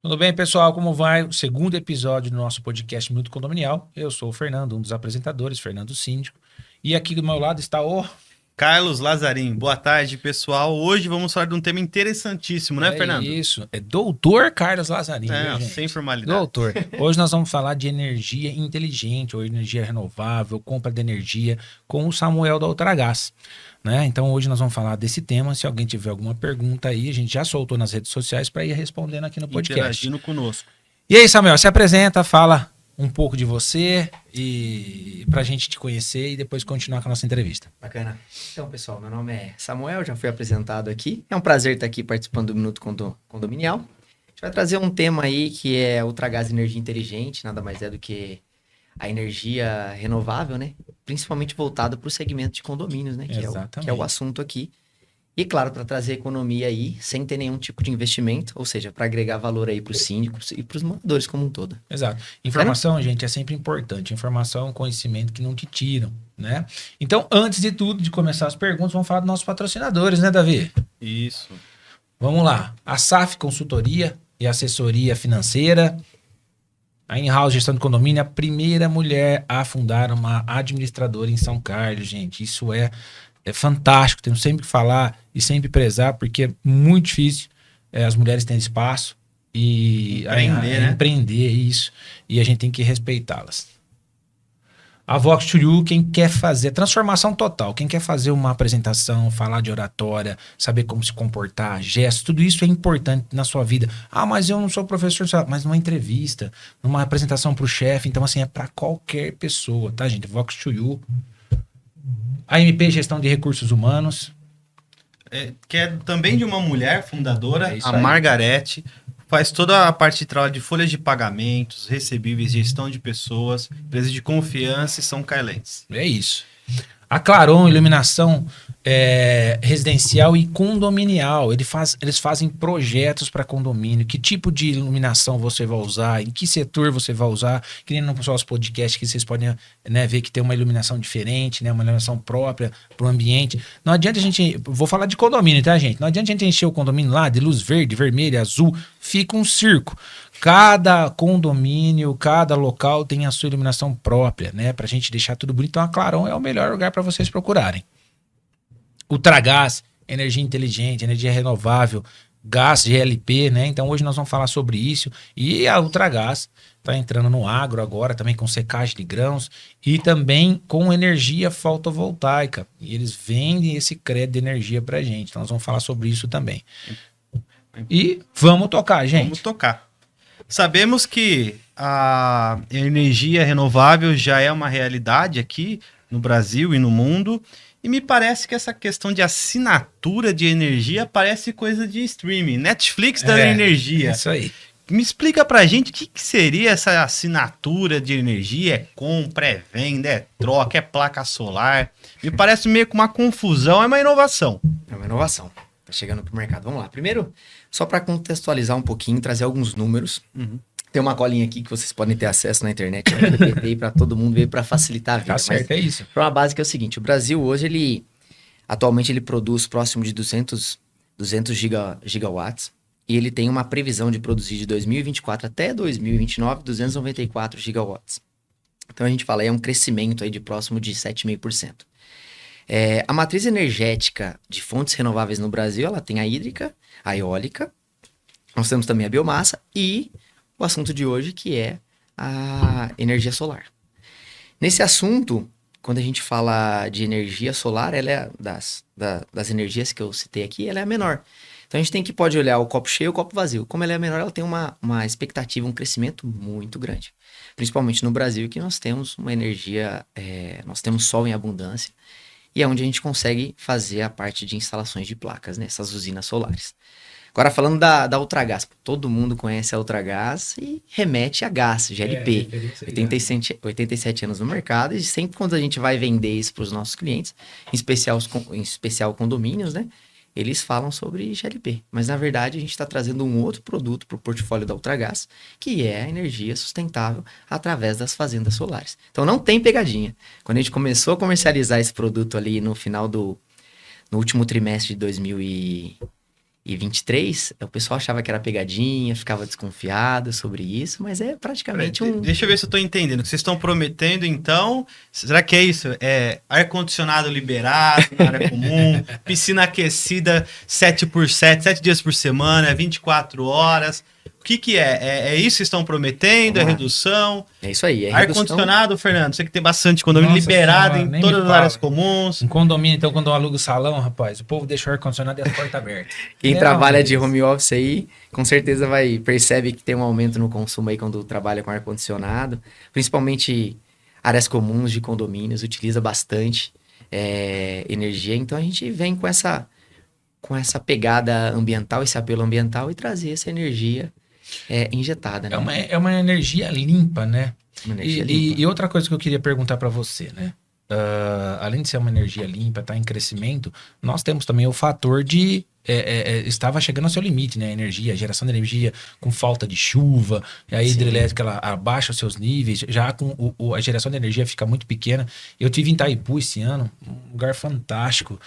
Tudo bem, pessoal? Como vai? O segundo episódio do nosso podcast Minuto Condominial. Eu sou o Fernando, um dos apresentadores, Fernando Síndico. E aqui do meu lado está o... Carlos Lazarim, boa tarde, pessoal. Hoje vamos falar de um tema interessantíssimo, né, É Fernando? isso, é Doutor Carlos Lazarim, viu, É, gente? sem formalidade. Doutor, hoje nós vamos falar de energia inteligente, ou energia renovável, compra de energia, com o Samuel da Ultragás, né? Então hoje nós vamos falar desse tema. Se alguém tiver alguma pergunta aí, a gente já soltou nas redes sociais para ir respondendo aqui no podcast. Interagindo conosco. E aí, Samuel, se apresenta, fala um pouco de você e pra gente te conhecer e depois continuar com a nossa entrevista. Bacana. Então, pessoal, meu nome é Samuel, já fui apresentado aqui. É um prazer estar aqui participando do Minuto Condominial. A gente vai trazer um tema aí que é Ultragaz Energia Inteligente, nada mais é do que a energia renovável, né? Principalmente voltada para o segmento de condomínios, né? Que é o assunto aqui. E, claro, para trazer economia aí, sem ter nenhum tipo de investimento, ou seja, para agregar valor aí para os síndicos e para os moradores como um todo. Exato. Informação, gente, é sempre importante. Informação é um conhecimento que não te tiram, né? Então, antes de tudo, de começar as perguntas, vamos falar dos nossos patrocinadores, né, Davi? Isso. Vamos lá. A SAF Consultoria e Assessoria Financeira. A In-House Gestão de Condomínio, a primeira mulher a fundar uma administradora em São Carlos, gente. Isso é fantástico. Temos sempre que falar e sempre prezar, porque é muito difícil as mulheres terem espaço e empreender isso. E a gente tem que respeitá-las. A Vox Churiu, quem quer fazer transformação total, quem quer fazer uma apresentação, falar de oratória, saber como se comportar, gestos, tudo isso é importante na sua vida. Ah, mas eu não sou professor, mas numa entrevista, numa apresentação para o chefe, então assim, é para qualquer pessoa, tá, gente? Vox Churiu. A MP Gestão de Recursos Humanos. Que é também de uma mulher fundadora, a aí. Margarete. Faz toda a parte de trabalho de folhas de pagamentos, recebíveis, gestão de pessoas, empresa de confiança e são carlenses. É isso. A Claron, iluminação residencial e condominial. Eles fazem projetos para condomínio. Que tipo de iluminação você vai usar? Em que setor você vai usar? Que nem no nosso podcast que vocês podem ver que tem uma iluminação diferente, né? Uma iluminação própria para o ambiente. Não adianta a gente... Vou falar de condomínio, tá, gente? Não adianta a gente encher o condomínio lá de luz verde, vermelha, azul. Fica um circo. Cada condomínio, cada local tem a sua iluminação própria, né? Pra gente deixar tudo bonito. Então a Claron é o melhor lugar para vocês procurarem. Ultragás, energia inteligente, energia renovável, gás GLP, né? Então hoje nós vamos falar sobre isso. E a Ultragás está entrando no agro agora, também com secagem de grãos e também com energia fotovoltaica. E eles vendem esse crédito de energia pra gente. Então nós vamos falar sobre isso também. E vamos tocar, gente. Vamos tocar. Sabemos que a energia renovável já é uma realidade aqui no Brasil e no mundo. E me parece que essa questão de assinatura de energia parece coisa de streaming. Netflix da energia. É isso aí. Me explica pra gente o que seria essa assinatura de energia. É compra, é venda, é troca, é placa solar. Me parece meio que uma confusão, é uma inovação. É uma inovação. Tá chegando pro mercado. Vamos lá. Primeiro, só para contextualizar um pouquinho, trazer alguns números. Tem uma colinha aqui que vocês podem ter acesso na internet. Veio para todo mundo, veio para facilitar a vida. Tá certo, é isso. Para uma base que é o seguinte, o Brasil hoje, atualmente ele produz próximo de 200 gigawatts. E ele tem uma previsão de produzir de 2024 até 2029, 294 gigawatts. Então a gente fala, é um crescimento aí de próximo de 7,5%. A matriz energética de fontes renováveis no Brasil, ela tem a hídrica, a eólica, nós temos também a biomassa e o assunto de hoje que é a energia solar. Nesse assunto, quando a gente fala de energia solar, ela é das energias que eu citei aqui, ela é a menor. Então a gente pode olhar o copo cheio e o copo vazio. Como ela é menor, ela tem uma expectativa, um crescimento muito grande. Principalmente no Brasil, que nós temos uma energia, nós temos sol em abundância. E é onde a gente consegue fazer a parte de instalações de placas, né? Essas usinas solares. Agora, falando da Ultragás. Todo mundo conhece a Ultragás e remete a gás, GLP. 87 anos no mercado. E sempre quando a gente vai vender isso para os nossos clientes, em especial condomínios, né? Eles falam sobre GLP. Mas, na verdade, a gente está trazendo um outro produto para o portfólio da Ultragás, que é a energia sustentável através das fazendas solares. Então, não tem pegadinha. Quando a gente começou a comercializar esse produto ali no último trimestre de e 23, o pessoal achava que era pegadinha, ficava desconfiado sobre isso, mas é praticamente Deixa eu ver se eu tô entendendo. O que vocês estão prometendo, então, será que é isso? É ar-condicionado liberado na área comum, piscina aquecida 7x7, 7 dias por semana, 24 horas. O que é? É isso que estão prometendo? É redução? É isso aí, é ar-condicionado, Fernando, você que tem bastante condomínio liberado senhora, em todas as áreas comuns. Em condomínio, então, quando eu alugo salão, rapaz, o povo deixa o ar-condicionado e as portas abertas. Quem trabalha de home office aí, com certeza percebe que tem um aumento no consumo aí quando trabalha com ar-condicionado. Principalmente áreas comuns de condomínios, utiliza bastante energia. Então a gente vem com essa pegada ambiental, esse apelo ambiental e trazer essa energia injetada, né? É uma energia limpa, né? Uma energia limpa. E outra coisa que eu queria perguntar para você, né? Além de ser uma energia limpa, tá em crescimento, nós temos também o fator de estava chegando ao seu limite, né? A geração de energia com falta de chuva, a hidrelétrica ela abaixa os seus níveis, já com a geração de energia fica muito pequena. Eu tive em Itaipu esse ano, um lugar fantástico,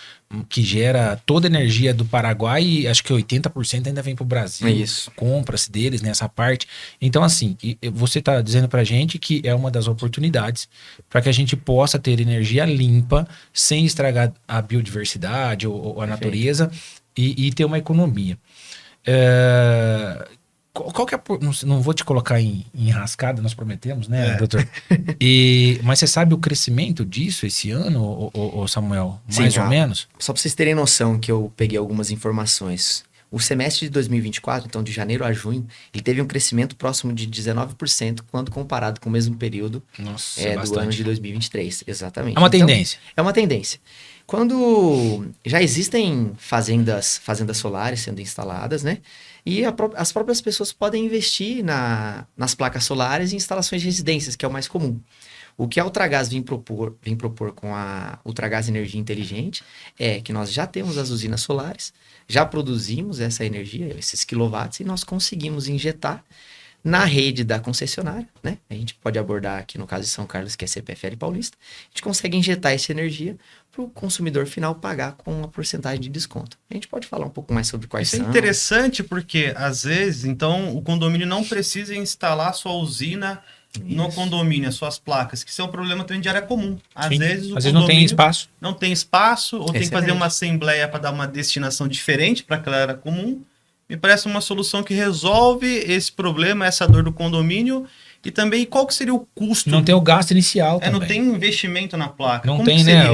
que gera toda a energia do Paraguai e acho que 80% ainda vem para o Brasil. Isso. Compra-se deles nessa parte. Então, assim, você está dizendo para a gente que é uma das oportunidades para que a gente possa ter energia limpa, sem estragar a biodiversidade ou a natureza, e ter uma economia. Qual que é não vou te colocar em enrascada, nós prometemos, né, doutor? Mas você sabe o crescimento disso esse ano, Samuel? Mais ou menos? Só para vocês terem noção que eu peguei algumas informações. O semestre de 2024, então de janeiro a junho, ele teve um crescimento próximo de 19% quando comparado com o mesmo período do ano de 2023. Exatamente. É uma tendência. É uma tendência. Quando já existem fazendas solares sendo instaladas, né? E as próprias pessoas podem investir nas placas solares e instalações de residências, que é o mais comum. O que a Ultragaz vem propor com a Ultragaz Energia Inteligente é que nós já temos as usinas solares, já produzimos essa energia, esses quilowatts, e nós conseguimos injetar na rede da concessionária, né? A gente pode abordar aqui no caso de São Carlos, que é CPFL Paulista, a gente consegue injetar essa energia para o consumidor final pagar com uma porcentagem de desconto. A gente pode falar um pouco mais sobre quais são. Isso é interessante porque, às vezes, então, o condomínio não precisa instalar sua usina no condomínio, as suas placas, que isso é um problema também de área comum. Às vezes não tem espaço. Não tem espaço, ou tem que fazer uma assembleia para dar uma destinação diferente para aquela área comum. Me parece uma solução que resolve esse problema, essa dor do condomínio. E também, qual que seria o custo? Não tem o gasto inicial também. Não tem investimento na placa. Não Como tem, que né?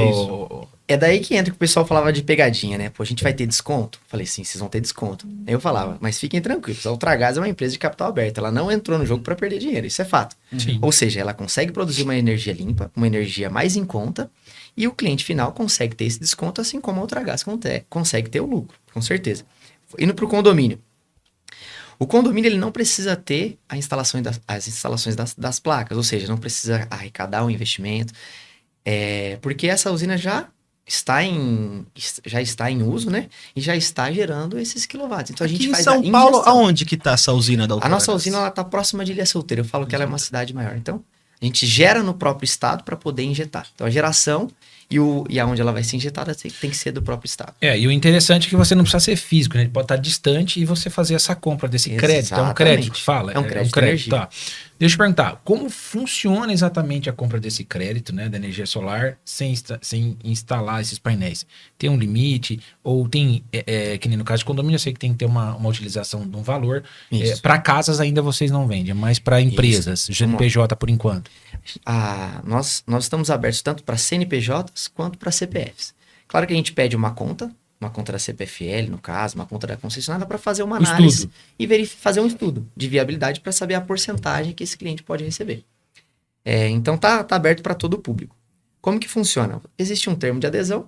É daí que entra que o pessoal falava de pegadinha, né? Pô, a gente vai ter desconto? Falei, sim, vocês vão ter desconto. Aí eu falava, mas fiquem tranquilos, a Ultragaz é uma empresa de capital aberto, ela não entrou no jogo para perder dinheiro, isso é fato. Sim. Ou seja, ela consegue produzir uma energia limpa, uma energia mais em conta, e o cliente final consegue ter esse desconto, assim como a Ultragaz consegue ter o lucro, com certeza. Indo para o condomínio. O condomínio ele não precisa ter as instalações das placas, ou seja, não precisa arrecadar um investimento, porque essa usina já está em uso, né? E já está gerando esses quilowatts. Então a gente faz em São Paulo, aonde que está essa usina da Ultragaz? A nossa usina está próxima de Ilha Solteira. Eu falo que ela é uma cidade maior. Então a gente gera no próprio estado para poder injetar. Então a geração e aonde ela vai ser injetada tem que ser do próprio estado. E o interessante é que você não precisa ser físico, né? Ele pode estar distante e você fazer essa compra desse crédito. É um crédito que fala? É um crédito de energia. Tá. Deixa eu perguntar, como funciona exatamente a compra desse crédito, né, da energia solar, sem instalar esses painéis? Tem um limite? Ou tem, que nem no caso de condomínio, eu sei que tem que ter uma utilização de um valor. Para casas ainda vocês não vendem, mas para empresas, CNPJ por enquanto. Nós estamos abertos tanto para CNPJs quanto para CPFs. Claro que a gente pede uma conta da CPFL, no caso, uma conta da concessionária, para fazer uma análise e fazer um estudo de viabilidade para saber a porcentagem que esse cliente pode receber. Então tá aberto para todo o público. Como que funciona? Existe um termo de adesão,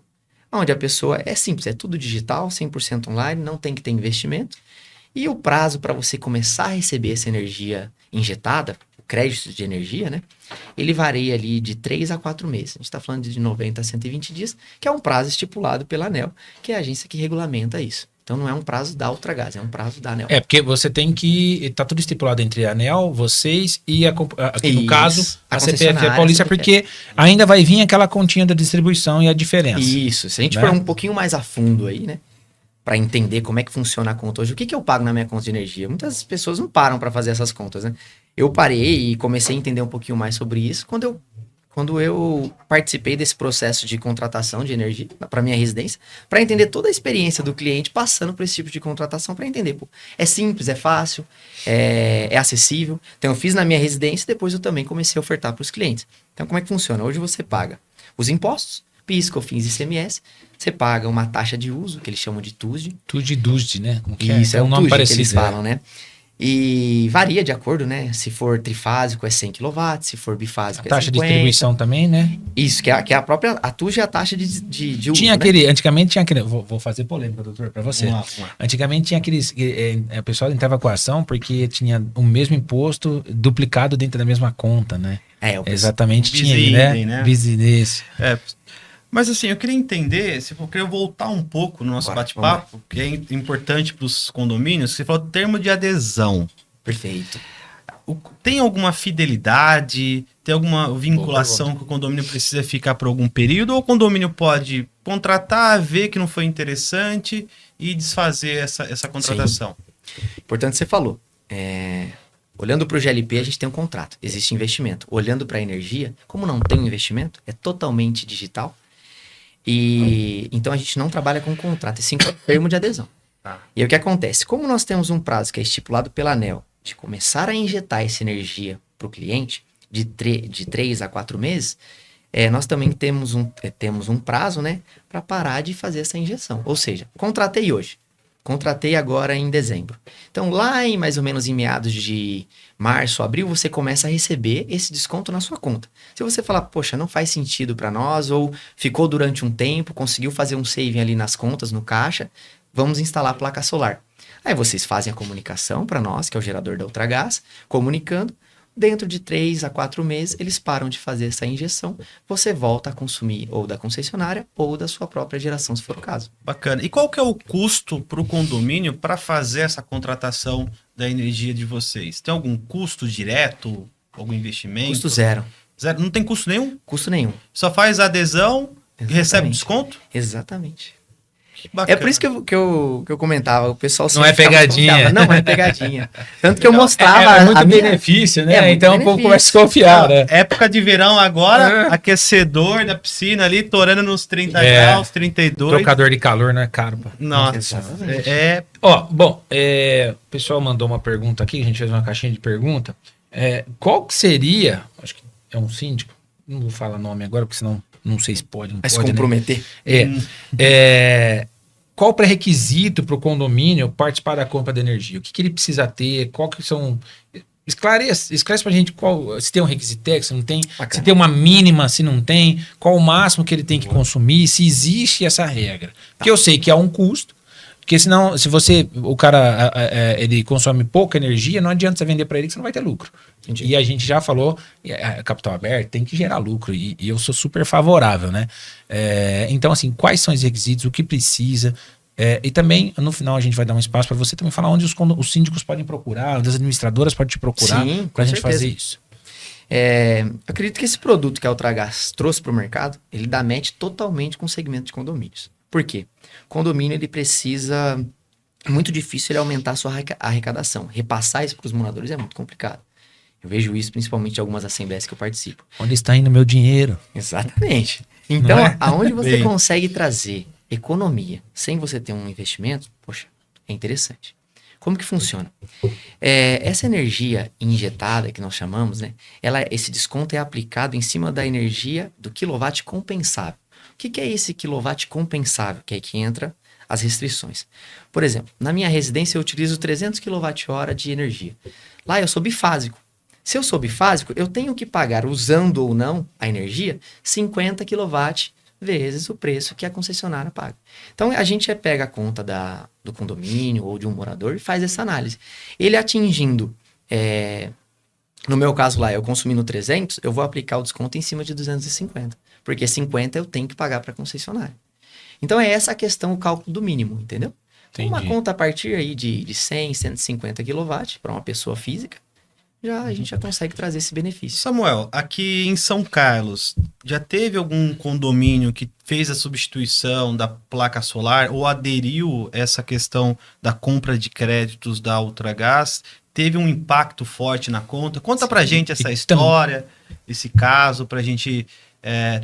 onde a pessoa é simples, é tudo digital, 100% online, não tem que ter investimento. E o prazo para você começar a receber essa energia injetada, o crédito de energia, né? Ele varia ali de 3 a 4 meses. A gente está falando de 90 a 120 dias, que é um prazo estipulado pela ANEEL, que é a agência que regulamenta isso. Então não é um prazo da Ultragaz, é um prazo da ANEEL. Porque você tem que... Tá tudo estipulado entre a ANEEL, vocês e aqui no caso, a CPFL Paulista, porque ainda vai vir aquela continha da distribuição e a diferença. Isso. Se a gente for um pouquinho mais a fundo aí, né? para entender como é que funciona a conta hoje. O que que eu pago na minha conta de energia? Muitas pessoas não param para fazer essas contas, né? Eu parei e comecei a entender um pouquinho mais sobre isso quando eu participei desse processo de contratação de energia para minha residência, para entender toda a experiência do cliente passando por esse tipo de contratação, para entender, pô, é simples, é fácil, é acessível. Então eu fiz na minha residência e depois eu também comecei a ofertar para os clientes. Então como é que funciona? Hoje você paga os impostos, PIS, COFINS e ICMS, você paga uma taxa de uso, que eles chamam de TUSD. TUSD, né? Como que Isso, é um um nome TUSD parecido. que eles falam, né? E varia de acordo, né? Se for trifásico é 100 kW, se for bifásico A taxa é de 50. distribuição também, né? Isso, que é a própria, a TUSD é a taxa de uso, Tinha né? aquele, antigamente tinha aquele, vou fazer polêmica, doutor, para você. Vamos lá. Antigamente tinha aqueles, o pessoal entrava com a ação porque tinha o mesmo imposto duplicado dentro da mesma conta, né? O pessoal- Exatamente, tinha aí, Bis-idem, né? né? Bis-idem. Mas assim, eu queria entender, eu queria voltar um pouco no nosso Bora, bate-papo, que é importante para os condomínios. Você falou termo de adesão. Perfeito. Tem alguma fidelidade? Tem alguma vinculação que o condomínio precisa ficar por algum período? Ou o condomínio pode contratar, ver que não foi interessante e desfazer essa contratação? Importante você falou. Olhando para o GLP, a gente tem um contrato, existe investimento. Olhando para a energia, como não tem um investimento, é totalmente digital. E então a gente não trabalha com contrato, e sim com termo de adesão. Tá. E aí o que acontece? Como nós temos um prazo que é estipulado pela ANEEL de começar a injetar essa energia para o cliente de 3 a 4 meses, nós também temos um prazo, né, para parar de fazer essa injeção. Ou seja, contratei hoje. Contratei agora em dezembro. Então, lá em mais ou menos em meados de março, abril, você começa a receber esse desconto na sua conta. Se você falar, poxa, não faz sentido para nós, ou ficou durante um tempo, conseguiu fazer um saving ali nas contas, no caixa, vamos instalar a placa solar. Aí vocês fazem a comunicação para nós, que é o gerador da Ultragaz, comunicando. Dentro de 3 a 4 meses, eles param de fazer essa injeção. Você volta a consumir ou da concessionária ou da sua própria geração, se for o caso. Bacana. E qual que é o custo para o condomínio para fazer essa contratação da energia de vocês? Tem algum custo direto? Algum investimento? Custo zero. Zero? Não tem custo nenhum? Custo nenhum. Só faz a adesão e recebe desconto? Exatamente. Que bacana. É por isso que eu comentava, o pessoal Não é pegadinha. Não é pegadinha. Tanto que eu mostrava É muito a minha... benefício, né? É muito Então o povo benefício. começa a desconfiar, né? Época de verão agora, aquecedor da piscina ali, torando nos 30 graus, 32. Trocador de calor não é caro, pô. Nossa, Exatamente. Ó, bom, o pessoal mandou uma pergunta aqui, a gente fez uma caixinha de pergunta. Qual que seria, acho que é um síndico, não vou falar nome agora, porque senão não sei se pode, não Vai se pode, né? comprometer. Qual o pré-requisito para o condomínio participar da compra de energia? O que ele precisa ter? Qual que são... Esclarece pra gente se tem um requisito, se não tem, Bacana. se tem uma mínima, se não tem, qual o máximo que ele tem que consumir, se existe essa regra. Porque eu sei que há um custo, porque senão, se o cara ele consome pouca energia, não adianta você vender para ele que você não vai ter lucro. Entendi. E a gente já falou, capital aberto tem que gerar lucro, e eu sou super favorável, né? Então, assim, quais são os requisitos, o que precisa, e também, no final, a gente vai dar um espaço para você também falar onde os síndicos podem procurar, onde as administradoras podem te procurar, Sim, para a com gente certeza. fazer isso. Eu acredito que esse produto que a Ultragaz trouxe para o mercado, ele dá match totalmente com o segmento de condomínios. Por quê? Condomínio, ele precisa... É muito difícil ele aumentar a sua arrecadação. Repassar isso para os moradores é muito complicado. Eu vejo isso principalmente em algumas assembleias que eu participo. Onde está indo meu dinheiro? Exatamente. Então, Não é? aonde você Bem. consegue trazer economia sem você ter um investimento, poxa, é interessante. Como que funciona? Essa energia injetada, que nós chamamos, né? Esse desconto é aplicado em cima da energia do quilowatt compensável. O que é esse quilowatt compensável? Que é aí que entra as restrições. Por exemplo, na minha residência eu utilizo 300 kWh de energia. Lá eu sou bifásico. Se eu sou bifásico, eu tenho que pagar, usando ou não a energia, 50 kW vezes o preço que a concessionária paga. Então, a gente pega a conta do condomínio ou de um morador e faz essa análise. Ele atingindo, no meu caso lá, eu consumindo 300, eu vou aplicar o desconto em cima de 250. Porque 50 eu tenho que pagar para a concessionária. Então, é essa a questão, o cálculo do mínimo, entendeu? Entendi. Uma conta a partir aí de 100, 150 kW para uma pessoa física, a gente já consegue trazer esse benefício. Samuel, aqui em São Carlos, já teve algum condomínio que fez a substituição da placa solar ou aderiu a essa questão da compra de créditos da Ultragaz? Teve um impacto forte na conta? Conta pra gente essa história, esse caso, pra gente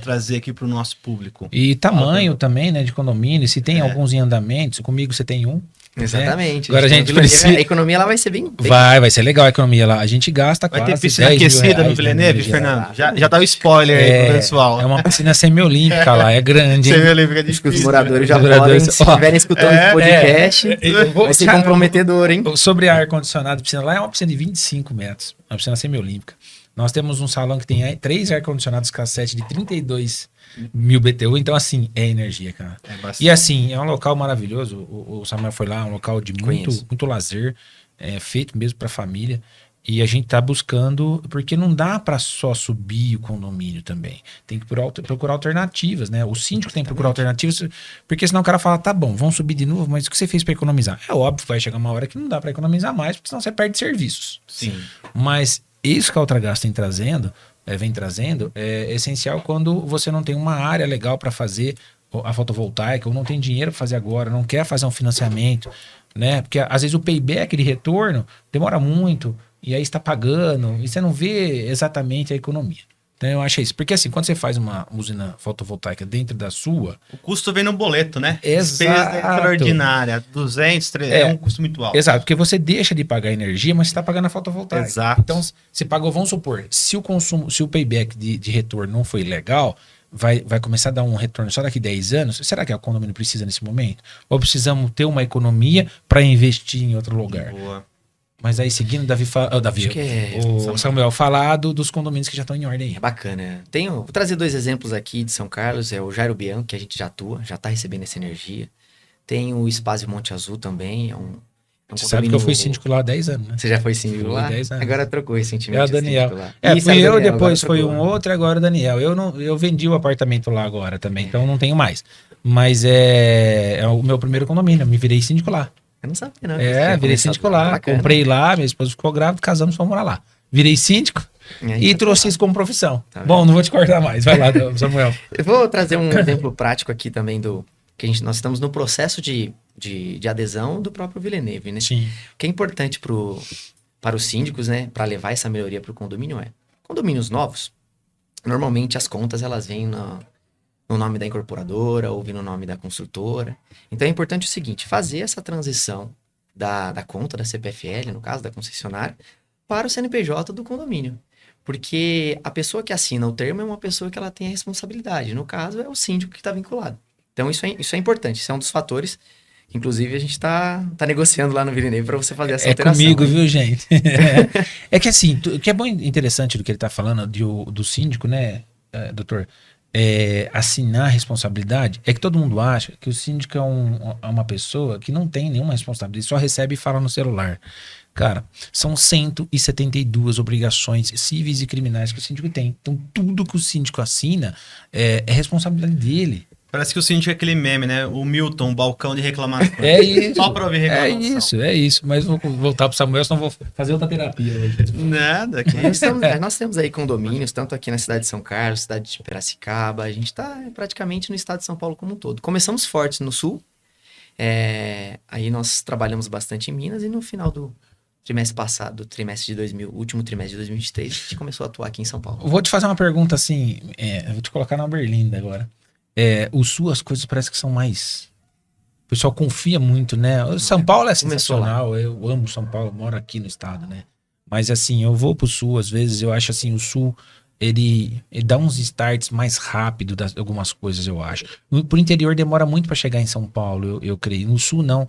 trazer aqui pro nosso público. E tamanho também, né, de condomínio. Se tem alguns em andamento, comigo você tem um. Exatamente. Agora a gente precisa... A economia lá vai ser bem... Vai ser legal a economia lá. A gente gasta vai quase ter piscina aquecida no Villeneuve, Fernando? Já tá o spoiler aí pro pessoal. É uma piscina semiolímpica lá, é grande. Semiolímpica de os moradores já podem, se estiverem escutando esse podcast, vai ser comprometedor, hein? Sobre ar-condicionado, piscina lá é uma piscina de 25 metros. Uma piscina semiolímpica. Nós temos um salão que tem 3 ar-condicionados cassete de 32 mil BTU, então assim, é energia, cara. E assim, é um local maravilhoso, o Samuel foi lá, um local de muito lazer, feito mesmo para família, e a gente tá buscando, porque não dá para só subir o condomínio também, tem que procurar alternativas, né? O síndico tem que procurar alternativas, porque senão o cara fala, tá bom, vamos subir de novo, mas o que você fez para economizar? É óbvio que vai chegar uma hora que não dá para economizar mais, porque senão você perde serviços. Sim. Mas isso que a Ultragaz vem trazendo, é essencial quando você não tem uma área legal para fazer a fotovoltaica, ou não tem dinheiro para fazer agora, não quer fazer um financiamento, né? Porque às vezes o payback de retorno demora muito, e aí está pagando, e você não vê exatamente a economia. Então eu acho isso. Porque assim, quando você faz uma usina fotovoltaica dentro da sua... O custo vem no boleto, né? Exato. Despesa extraordinária, 200, 300, é um custo muito alto. Exato, porque você deixa de pagar energia, mas você está pagando a fotovoltaica. Exato. Então, você pagou, vamos supor, se o payback de retorno não foi legal, vai começar a dar um retorno só daqui 10 anos, será que o condomínio precisa nesse momento? Ou precisamos ter uma economia para investir em outro lugar? Boa. Mas aí, seguindo o Samuel falar dos condomínios que já estão em ordem aí. É bacana. Vou trazer 2 exemplos aqui de São Carlos. É o Jairo Bianco, que a gente já atua, já está recebendo essa energia. Tem o Espaço Monte Azul também. Você sabe que eu fui síndico lá há 10 anos, né? Você já foi síndico lá? 10 anos. Agora trocou recentemente. É o Daniel. Fui eu, depois foi um outro, agora o Daniel. Eu vendi o apartamento lá agora também, então não tenho mais. Mas é o meu primeiro condomínio, eu me virei síndico lá. Eu não sabia, não. Virei síndico lá. Bacana. Comprei lá, minha esposa ficou grávida, casamos, fomos morar lá. Virei síndico e trouxe isso como profissão. Tá bom, não vou te cortar mais. Vai lá, Samuel. Eu vou trazer um exemplo prático aqui também nós estamos no processo de adesão do próprio Villeneuve, né? Sim. O que é importante para os síndicos, né? Para levar essa melhoria para o condomínio condomínios novos, normalmente as contas elas vêm no nome da incorporadora ou no nome da construtora. Então é importante o seguinte, fazer essa transição da conta da CPFL, no caso da concessionária, para o CNPJ do condomínio. Porque a pessoa que assina o termo é uma pessoa que ela tem a responsabilidade. No caso, é o síndico que está vinculado. Então isso é importante, isso é um dos fatores. Inclusive, a gente está negociando lá no Villeneuve para você fazer essa alteração. É comigo, viu, gente? É que assim, o que é bom interessante do que ele está falando do síndico, né, doutor? Assinar a responsabilidade, é que todo mundo acha que o síndico é uma pessoa que não tem nenhuma responsabilidade, só recebe e fala no celular. Cara, são 172 obrigações cíveis e criminais que o síndico tem. Então, tudo que o síndico assina é responsabilidade dele. Parece que o síndico é aquele meme, né? O Milton, balcão de reclamação. É isso. Só para ouvir reclamação. É isso. Mas vou voltar pro Samuel, senão vou fazer outra terapia hoje. Nada. Nós temos aí condomínios, tanto aqui na cidade de São Carlos, cidade de Piracicaba. A gente está praticamente no estado de São Paulo como um todo. Começamos fortes no sul. Aí nós trabalhamos bastante em Minas e no final do trimestre passado, último trimestre de 2023, a gente começou a atuar aqui em São Paulo. Vou te fazer uma pergunta assim, vou te colocar na Berlinda agora. O sul, as coisas parece que são mais... O pessoal confia muito, né? São Paulo é sensacional, eu amo São Paulo, moro aqui no estado, né? Mas assim, eu vou pro sul, às vezes eu acho assim, o sul, ele dá uns starts mais rápido de algumas coisas, eu acho. Pro interior demora muito para chegar em São Paulo, eu creio. No sul não,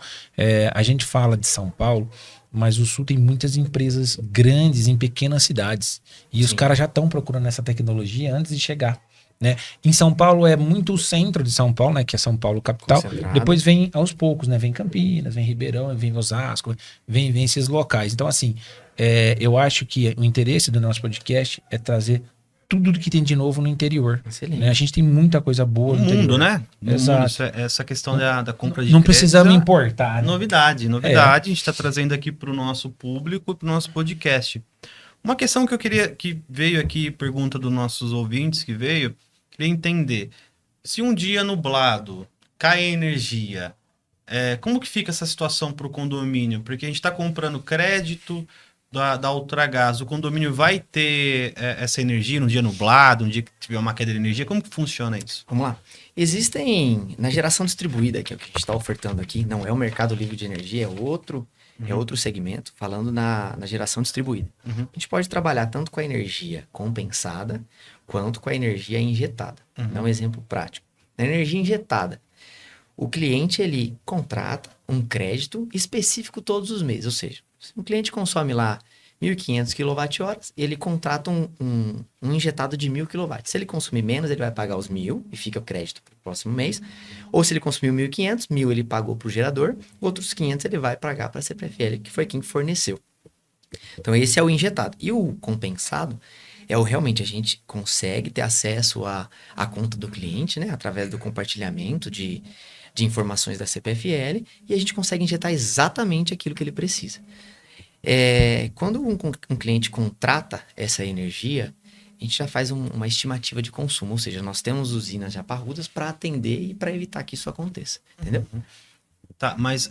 a gente fala de São Paulo, mas o sul tem muitas empresas grandes em pequenas cidades. E os caras já estão procurando essa tecnologia antes de chegar. Né? Em São Paulo é muito o centro de São Paulo, né? Que é São Paulo capital. Concentrado. Depois vem aos poucos, né? Vem Campinas, vem Ribeirão, vem Osasco, vem esses locais. Então, assim, eu acho que o interesse do nosso podcast é trazer tudo que tem de novo no interior. Excelente. Né? A gente tem muita coisa boa no mundo, interior. Né? Exato. Essa questão da compra de não precisamos importar. Né? Novidade. A gente está trazendo aqui para o nosso público e para o nosso podcast. Uma questão que eu queria, que veio aqui, pergunta dos nossos ouvintes que veio, queria entender. Se um dia nublado cai a energia, como que fica essa situação para o condomínio? Porque a gente está comprando crédito da Ultragaz. O condomínio vai ter essa energia no dia nublado, no dia que tiver uma queda de energia? Como que funciona isso? Vamos lá. Existem, na geração distribuída, que é o que a gente está ofertando aqui, não é o mercado livre de energia, é outro segmento, falando na geração distribuída. Uhum. A gente pode trabalhar tanto com a energia compensada, quanto com a energia injetada. Dá um exemplo prático. Na energia injetada, o cliente, ele contrata um crédito específico todos os meses, ou seja, se um cliente consome lá 1.500 kWh, ele contrata um injetado de 1.000 kW. Se ele consumir menos, ele vai pagar os 1.000 e fica o crédito para o próximo mês. Ou se ele consumiu 1.500, 1.000 ele pagou para o gerador, outros 500 ele vai pagar para a CPFL, que foi quem forneceu. Então, esse é o injetado. E o compensado realmente a gente consegue ter acesso à conta do cliente, né, através do compartilhamento de informações da CPFL, e a gente consegue injetar exatamente aquilo que ele precisa. Quando um cliente contrata essa energia, a gente já faz uma estimativa de consumo, ou seja, nós temos usinas já parrudas para atender e para evitar que isso aconteça, entendeu? Tá, mas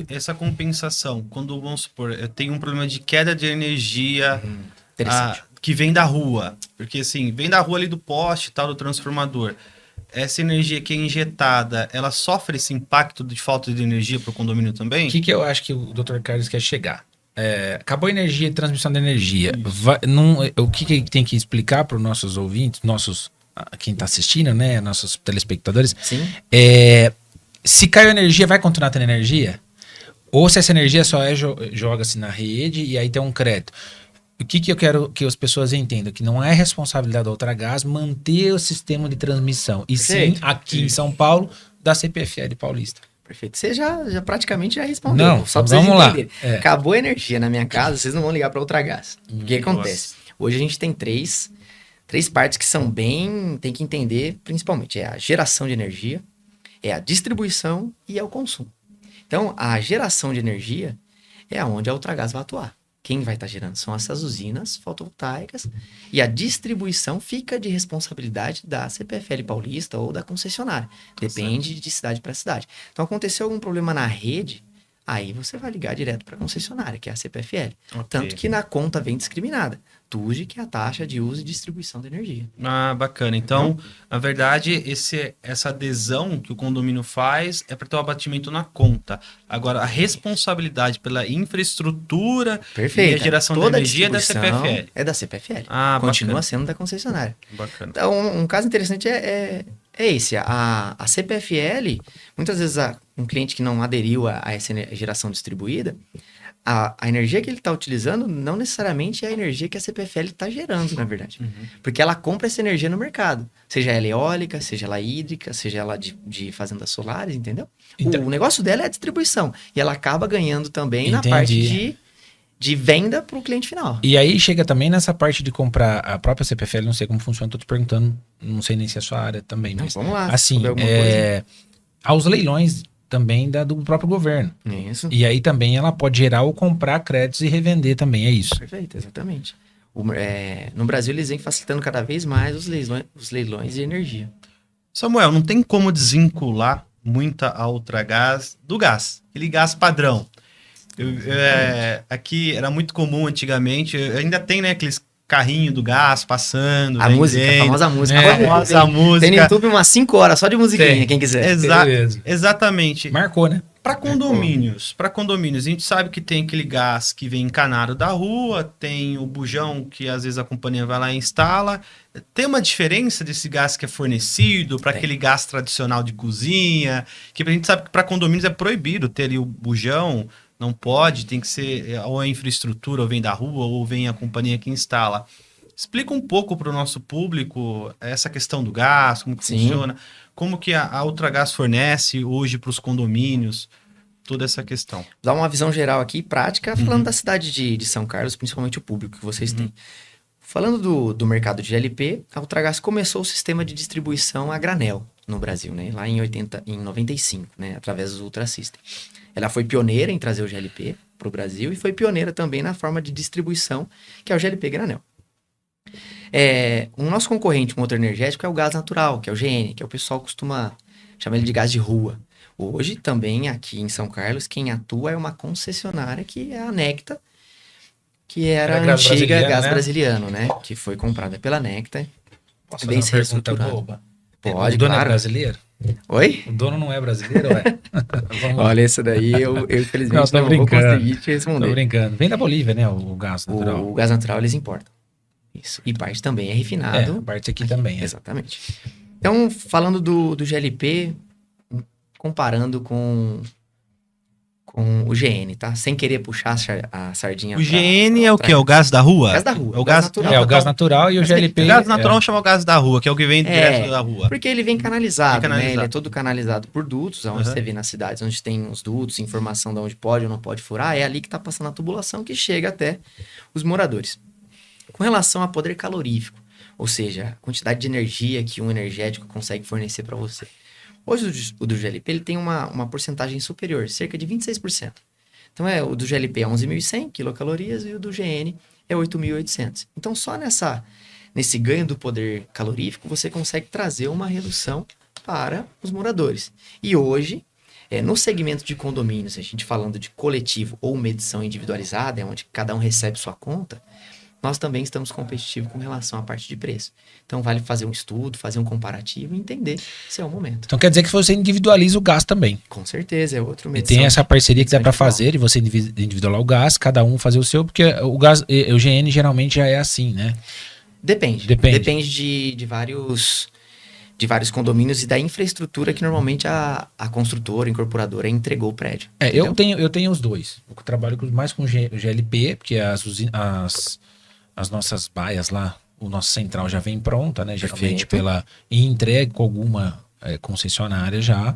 essa compensação, quando, vamos supor, eu tenho um problema de queda de energia Interessante. que vem da rua, porque assim, vem da rua ali do poste e tal, do transformador, essa energia que é injetada, ela sofre esse impacto de falta de energia para o condomínio também? O que eu acho que o Dr. Carlos quer chegar? Acabou a energia e transmissão de energia. O que tem que explicar para os nossos ouvintes, quem está assistindo, né, nossos telespectadores, Sim. Se caiu energia, vai continuar tendo energia? Ou se essa energia só joga-se na rede e aí tem um crédito? O que eu quero que as pessoas entendam? Que não é responsabilidade da Ultragaz manter o sistema de transmissão. E Perfeito. sim, aqui em São Paulo, da CPFL Paulista. Perfeito. Você já praticamente já respondeu. Não, só pra vocês vamos lá. entenderem. Acabou a energia na minha casa, vocês não vão ligar para Ultragaz. O que acontece? Hoje a gente tem três partes que são tem que entender, principalmente. É a geração de energia, é a distribuição e é o consumo. Então, a geração de energia é onde a Ultragaz vai atuar. Quem vai estar gerando são essas usinas fotovoltaicas e a distribuição fica de responsabilidade da CPFL Paulista ou da concessionária. Depende de cidade para cidade. Então, aconteceu algum problema na rede, aí você vai ligar direto para a concessionária, que é a CPFL. Ok. Tanto que na conta vem discriminada. TUG, que é a taxa de uso e distribuição de energia. Ah, bacana. Então, na verdade, essa adesão que o condomínio faz é para ter o abatimento na conta. Agora, a responsabilidade pela infraestrutura Perfeito. e a geração de Toda a energia é da distribuição CPFL. é da CPFL. Ah, Continua bacana. sendo da concessionária. Bacana. Então, um caso interessante é esse. A CPFL, muitas vezes um cliente que não aderiu a essa geração distribuída, a energia que ele está utilizando não necessariamente é a energia que a CPFL está gerando, na verdade. Porque ela compra essa energia no mercado. Seja ela eólica, seja ela hídrica, seja ela de fazendas solares, entendeu? Então- O negócio dela é a distribuição. E ela acaba ganhando também na Entendi. parte de venda para o cliente final. E aí chega também nessa parte de comprar a própria CPFL, não sei como funciona, tô te perguntando, não sei nem se é a sua área também, Não, mas vamos lá. assim, souber alguma coisa. aos leilões também do próprio governo. Isso. E aí também ela pode gerar ou comprar créditos e revender também, é isso. Perfeito, exatamente. No Brasil, eles vêm facilitando cada vez mais os leilões de energia. Samuel, não tem como desvincular muita a Ultragaz do gás. Aquele gás padrão. Aqui era muito comum antigamente, ainda tem, né, aqueles carrinho do gás passando, A música, a vendendo. famosa música. É, A famosa Tem no música. YouTube umas 5 horas só de musiquinha, Tem. quem quiser. Beleza. Exatamente. Marcou, né? Para condomínios, a gente sabe que tem aquele gás que vem encanado da rua, tem o bujão que às vezes a companhia vai lá e instala. Tem uma diferença desse gás que é fornecido para Tem. aquele gás tradicional de cozinha, que a gente sabe que para condomínios é proibido ter ali o bujão, não pode, tem que ser ou a infraestrutura ou vem da rua ou vem a companhia que instala. Explica um pouco para o nosso público essa questão do gás, como que Sim. funciona, como que a Ultragaz fornece hoje para os condomínios, toda essa questão. Vou dar uma visão geral aqui, prática, falando da cidade de São Carlos, principalmente o público que vocês têm. Falando do mercado de GLP, a Ultragaz começou o sistema de distribuição a granel no Brasil, né? Lá em 95, né? Através do Ultra System. Ela foi pioneira em trazer o GLP, o Brasil e foi pioneira também na forma de distribuição, que é o GLP granel. O nosso concorrente com outro energético é o gás natural, que é o GN, que o pessoal costuma chamar ele de gás de rua. Hoje, também aqui em São Carlos, quem atua é uma concessionária que é a Necta, que era a antiga Gás Brasiliano, né? Que foi comprada pela Necta. Posso bem fazer uma pergunta boba? Pode, O dono claro. é brasileiro? Oi? O dono não é brasileiro, ué? Vamos lá. Olha, isso daí eu infelizmente Não, tô não vou brincando. conseguir te Tô responder. brincando. Vem da Bolívia, né? O gás natural. O gás natural eles importam. Isso. E parte também é refinado. A parte aqui também. Exatamente. Então, falando do GLP, comparando com o GN, tá? Sem querer puxar a sardinha. O GN é o quê? É o gás da rua? Gás da rua. É o gás natural. É o gás natural e o GLP. O gás natural chama o gás da rua, que é o que vem direto da rua. Porque ele vem canalizado, Vem canalizado. né? Ele é todo canalizado por dutos, onde você vê nas cidades onde tem os dutos, informação de onde pode ou não pode furar, é ali que tá passando a tubulação que chega até os moradores. Com relação a poder calorífico, ou seja, a quantidade de energia que um energético consegue fornecer para você. Hoje o do GLP ele tem uma porcentagem superior, cerca de 26%. Então o do GLP é 11.100 quilocalorias e o do GN é 8.800. Então só nesse ganho do poder calorífico você consegue trazer uma redução para os moradores. E hoje, no segmento de condomínios, a gente falando de coletivo ou medição individualizada, onde cada um recebe sua conta, nós também estamos competitivos com relação à parte de preço. Então, vale fazer um estudo, fazer um comparativo e entender se é o momento. Então quer dizer que você individualiza o gás também. Com certeza, é outro E medição. tem essa parceria que dá para individual. fazer e você individualizar o gás, cada um fazer o seu, porque o gás, o GN geralmente já é assim, né? Depende. Depende. Depende de vários condomínios e da infraestrutura que normalmente a construtora, a incorporadora entregou o prédio. Eu tenho os dois. Eu trabalho mais com GLP, porque as nossas baias lá, o nosso central já vem pronta, né? Geralmente e entregue com alguma concessionária já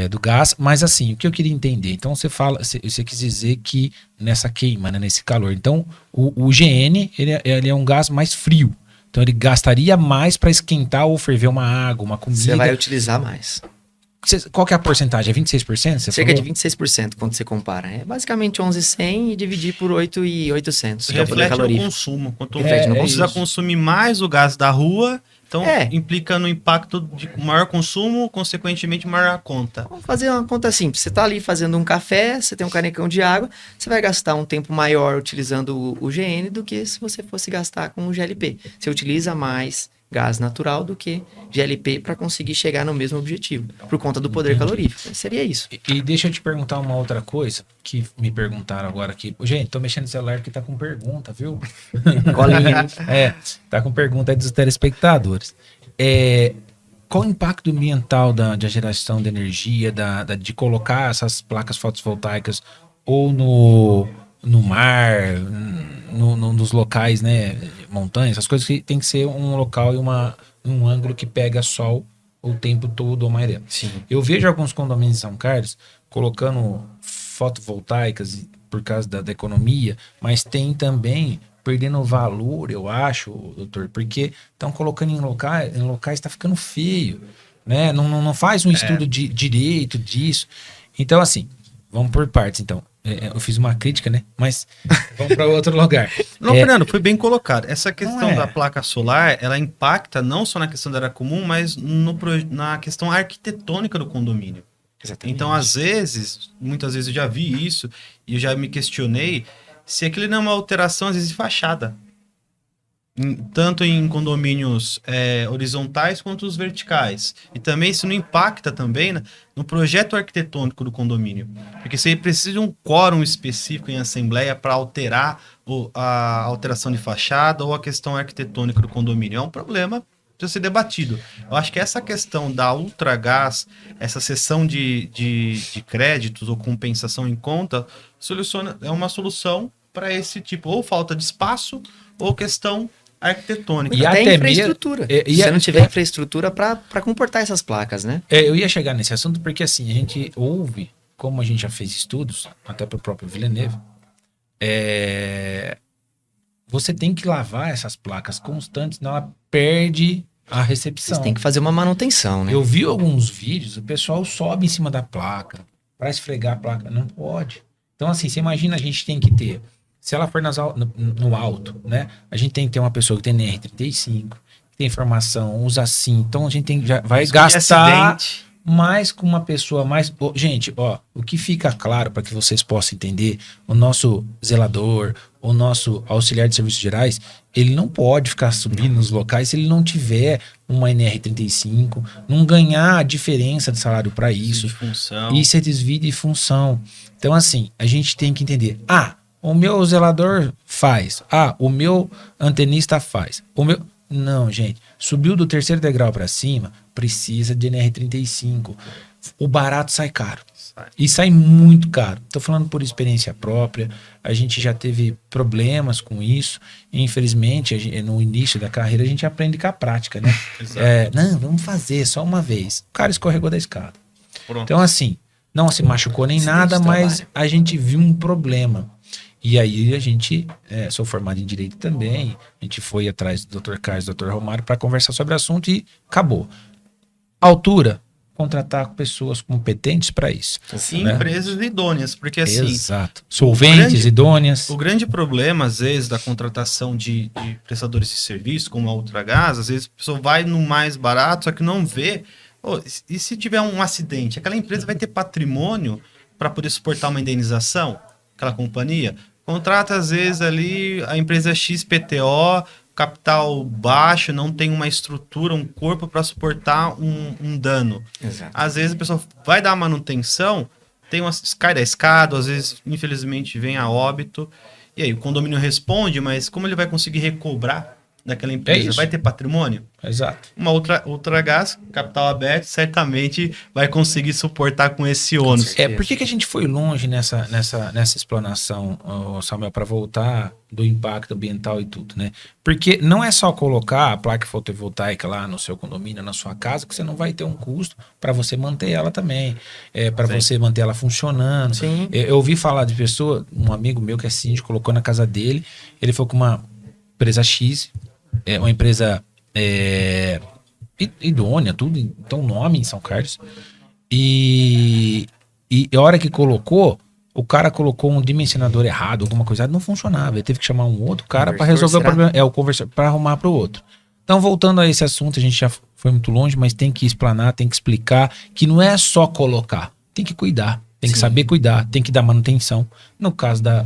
do gás. Mas assim, o que eu queria entender? Então você quis dizer que nessa queima, né, nesse calor. Então o GN, ele é um gás mais frio. Então ele gastaria mais para esquentar ou ferver uma água, uma comida. Você vai utilizar mais. Qual que é a porcentagem? É 26%? Cerca de 26% quando você compara. É basicamente 11.100 e dividir por 8.800. Que é o poder Reflete no calorífico. consumo. Quanto Reflete no precisa consumo. consumir mais o gás da rua, então implica no impacto de maior consumo, consequentemente maior a conta. Vamos fazer uma conta simples. Você está ali fazendo um café, você tem um canecão de água, você vai gastar um tempo maior utilizando o GN do que se você fosse gastar com o GLP. Você utiliza mais gás natural do que GLP para conseguir chegar no mesmo objetivo, por conta do poder calorífico. Seria isso. E deixa eu te perguntar uma outra coisa que me perguntaram agora aqui. Gente, tô mexendo no celular porque tá com pergunta, viu? Colinha. Tá com pergunta aí dos telespectadores. Qual o impacto ambiental da geração de energia, de colocar essas placas fotovoltaicas ou no mar, nos locais, né, montanhas, essas coisas que tem que ser um local e um ângulo que pega sol o tempo todo ou maioria. Sim. Eu vejo alguns condomínios em São Carlos colocando fotovoltaicas por causa da economia, mas tem também perdendo valor, eu acho, doutor, porque estão colocando em locais tá ficando feio, né? Não faz um estudo de direito disso. Então, assim, vamos por partes, então. Eu fiz uma crítica, né? Mas vamos para outro lugar. Não, Fernando, foi bem colocado. Essa questão é. da placa solar, ela impacta não só na questão da área comum, mas na questão arquitetônica do condomínio. Exatamente. Então, muitas vezes eu já vi isso e eu já me questionei se aquilo não é uma alteração, às vezes, de fachada. Tanto em condomínios horizontais quanto os verticais. E também isso não impacta também no projeto arquitetônico do condomínio. Porque você precisa de um quórum específico em assembleia para alterar a alteração de fachada ou a questão arquitetônica do condomínio. É um problema que precisa ser debatido. Eu acho que essa questão da Ultragaz, essa cessão de créditos ou compensação em conta, é uma solução para esse tipo, ou falta de espaço ou questão arquitetônica. E até até infraestrutura. mesmo- Se você não tiver infraestrutura para comportar essas placas, né? Eu ia chegar nesse assunto porque, assim, a gente ouve, como a gente já fez estudos, até para o próprio Villeneuve, você tem que lavar essas placas constantes, senão ela perde a recepção. Você tem que fazer uma manutenção, né? Eu vi alguns vídeos, o pessoal sobe em cima da placa para esfregar a placa. Não pode. Então, assim, você imagina, a gente tem que ter, se ela for no alto, né? A gente tem que ter uma pessoa que tem NR35, que tem informação, usa assim. Então, a gente já vai Risco de gastar acidente. mais com uma pessoa mais. Gente, ó, o que fica claro para que vocês possam entender, o nosso zelador, o nosso auxiliar de serviços gerais, ele não pode ficar subindo nos locais se ele não tiver uma NR35, não ganhar a diferença de salário para isso. De função. Isso é desvio de função. Então, assim, a gente tem que entender. O meu zelador faz. O meu antenista faz. Não, gente. Subiu do terceiro degrau para cima, precisa de NR35. O barato sai caro. E sai muito caro. Estou falando por experiência própria. A gente já teve problemas com isso. Infelizmente, no início da carreira, a gente aprende com a prática, né? Não, vamos fazer só uma vez. O cara escorregou da escada. Pronto. Então, assim, não se machucou nem nada, mas a gente viu um problema. E aí a gente, sou formado em Direito também, a gente foi atrás do Dr. Carlos e do Dr. Romário para conversar sobre o assunto e acabou. Altura, contratar pessoas competentes para isso. Sim, né? Empresas idôneas, porque assim... Exato. Solventes, idôneas. O grande problema, às vezes, da contratação de prestadores de serviço, como a Ultragaz, às vezes a pessoa vai no mais barato, só que não vê... e se tiver um acidente? Aquela empresa vai ter patrimônio para poder suportar uma indenização? Aquela companhia? Contrata, às vezes, ali a empresa XPTO, capital baixo, não tem uma estrutura, um corpo para suportar um dano. Exato. Às vezes a pessoa vai dar manutenção, cai da escada, às vezes, infelizmente, vem a óbito. E aí o condomínio responde, mas como ele vai conseguir recobrar daquela empresa? Vai ter patrimônio? Exato. Uma outra gás, capital aberto, certamente vai conseguir suportar com esse ônus. Por que a gente foi longe nessa explanação, Samuel, para voltar do impacto ambiental e tudo, né? Porque não é só colocar a placa fotovoltaica lá no seu condomínio, na sua casa, que você não vai ter um custo para você manter ela também, para você manter ela funcionando. Sim. Eu ouvi falar de pessoa, um amigo meu que é síndico, colocou na casa dele, ele foi com uma empresa X, uma empresa idônea, tudo, então nome em São Carlos. E a hora que colocou, o cara colocou um dimensionador errado, alguma coisa, não funcionava. Ele teve que chamar um outro cara para resolver o problema. O conversor, para arrumar para o outro. Então, voltando a esse assunto, a gente já foi muito longe, mas tem que explanar, tem que explicar que não é só colocar, tem que cuidar. Tem que saber cuidar, tem que dar manutenção. No caso da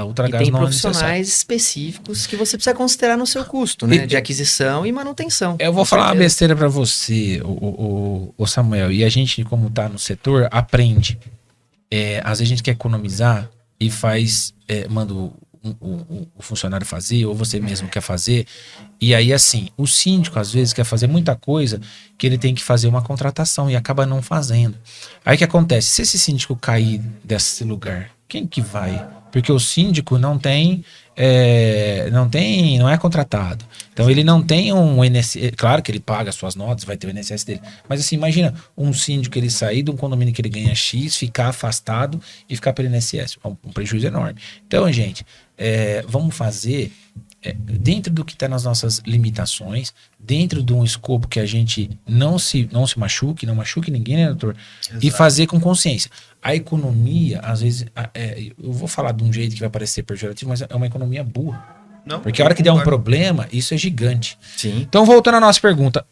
Ultragaz, tem não é profissionais específicos que você precisa considerar no seu custo, né? De aquisição e manutenção. Eu vou falar uma besteira para você, o Samuel, e a gente, como tá no setor, aprende. Às vezes a gente quer economizar e manda o funcionário fazer, ou você mesmo quer fazer. E aí, assim, o síndico às vezes quer fazer muita coisa que ele tem que fazer uma contratação e acaba não fazendo. Aí o que acontece? Se esse síndico cair desse lugar, quem que vai? Porque o síndico não é contratado. Então ele não tem um INSS. Claro que ele paga as suas notas, vai ter o INSS dele. Mas assim, imagina um síndico ele sair de um condomínio que ele ganha X, ficar afastado e ficar pelo INSS. Um prejuízo enorme. Então, gente, vamos fazer dentro do que está nas nossas limitações, dentro de um escopo que a gente não se machuque, não machuque ninguém, né, doutor? Exato. E fazer com consciência. A economia, às vezes, eu vou falar de um jeito que vai parecer pejorativo, mas é uma economia burra. Não, porque a hora que der um problema, isso é gigante. Sim. Então, voltando à nossa pergunta,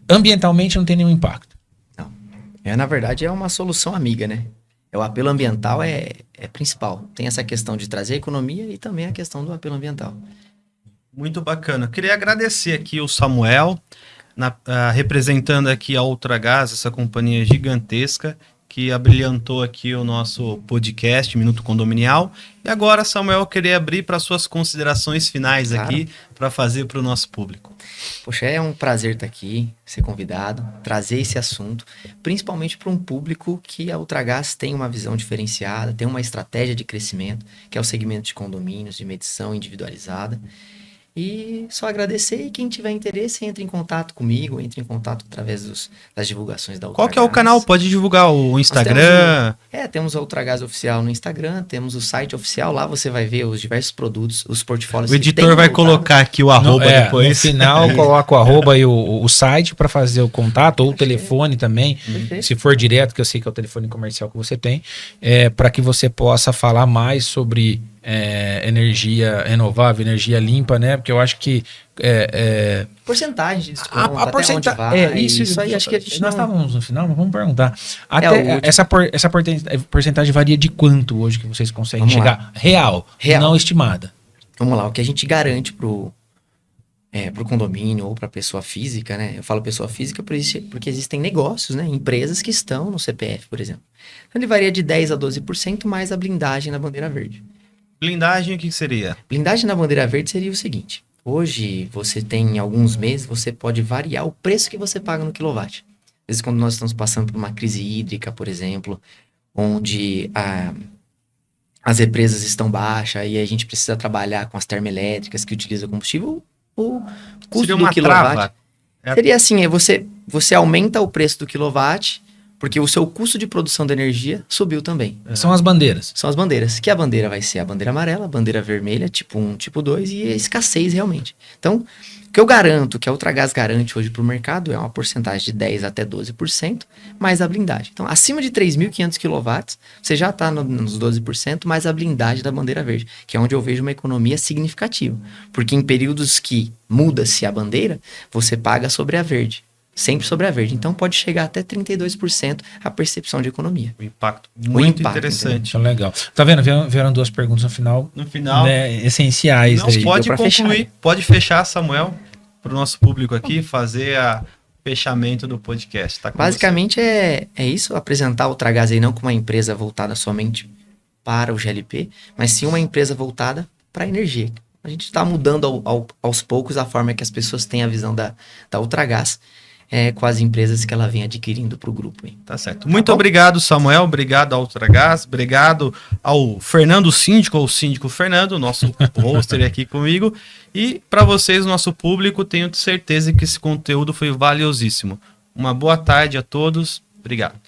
ambientalmente não tem nenhum impacto? Não. Na verdade, é uma solução amiga, né? O apelo ambiental é principal. Tem essa questão de trazer a economia e também a questão do apelo ambiental. Muito bacana. Eu queria agradecer aqui o Samuel, representando aqui a Ultragaz, essa companhia gigantesca, que abrilhantou aqui o nosso podcast, Minuto Condominial. E agora, Samuel, eu queria abrir para suas considerações finais aqui, para fazer para o nosso público. Poxa, é um prazer estar aqui, ser convidado, trazer esse assunto, principalmente para um público que a Ultragaz tem uma visão diferenciada, tem uma estratégia de crescimento, que é o segmento de condomínios, de medição individualizada. E só agradecer, e quem tiver interesse, entre em contato comigo, entre em contato através das divulgações da Qual Ultragás. que é o canal? Pode divulgar o Instagram. Temos a Ultragás Oficial no Instagram, temos o site oficial, lá você vai ver os diversos produtos, os portfólios. O editor vai colocar aqui o arroba depois. No final, coloca o arroba e o site para fazer o contato, ou o telefone também, se for direto, que eu sei que é o telefone comercial que você tem, para que você possa falar mais sobre energia renovável, energia limpa, né? Porque eu acho que porcentagem de desconto, a porcentagem isso aí, acho que a gente nós não... estávamos no final, mas vamos perguntar. o último. Essa porcentagem varia de quanto hoje que vocês conseguem Vamos chegar? Real, não estimada. Vamos lá, o que a gente garante pro condomínio ou para pessoa física, né? Eu falo pessoa física porque existem negócios, né? Empresas que estão no CPF, por exemplo. Então ele varia de 10% a 12% mais a blindagem na bandeira verde. Blindagem, o que seria? Blindagem na bandeira verde seria o seguinte: hoje você tem, em alguns meses, você pode variar o preço que você paga no quilowatt. Às vezes, quando nós estamos passando por uma crise hídrica, por exemplo, onde as represas estão baixas e a gente precisa trabalhar com as termoelétricas que utilizam combustível, o custo Seria do uma quilowatt trava. seria assim: você aumenta o preço do quilowatt porque o seu custo de produção de energia subiu também. São as bandeiras. São as bandeiras. Que a bandeira vai ser a bandeira amarela, a bandeira vermelha, tipo 1, tipo 2 e a escassez realmente. Então, o que eu garanto, que a Ultragás garante hoje para o mercado é uma porcentagem de 10% até 12% mais a blindagem. Então, acima de 3.500 kW, você já está nos 12% mais a blindagem da bandeira verde, que é onde eu vejo uma economia significativa. Porque em períodos que muda-se a bandeira, você paga sobre a verde. Sempre sobre a verde. Então pode chegar até 32% a percepção de economia. O impacto muito impacto, interessante. Então, legal. Tá vendo? Vieram duas perguntas no final. No final. Né, essenciais. Não, aí. pode Deu pra concluir. fechar. Pode fechar, Samuel, para o nosso público aqui, fazer o fechamento do podcast. Tá com Basicamente é isso, apresentar o Ultragás aí não como uma empresa voltada somente para o GLP, mas sim uma empresa voltada para a energia. A gente está mudando aos poucos a forma que as pessoas têm a visão da Ultragás. Com as empresas que ela vem adquirindo para o grupo. Hein? Tá certo. Muito obrigado, Samuel. Obrigado ao Ultragás. Obrigado ao Fernando Síndico, ou Síndico Fernando, nosso hoster aqui comigo. E para vocês, nosso público, tenho certeza que esse conteúdo foi valiosíssimo. Uma boa tarde a todos. Obrigado.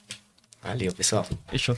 Valeu, pessoal. Fechou.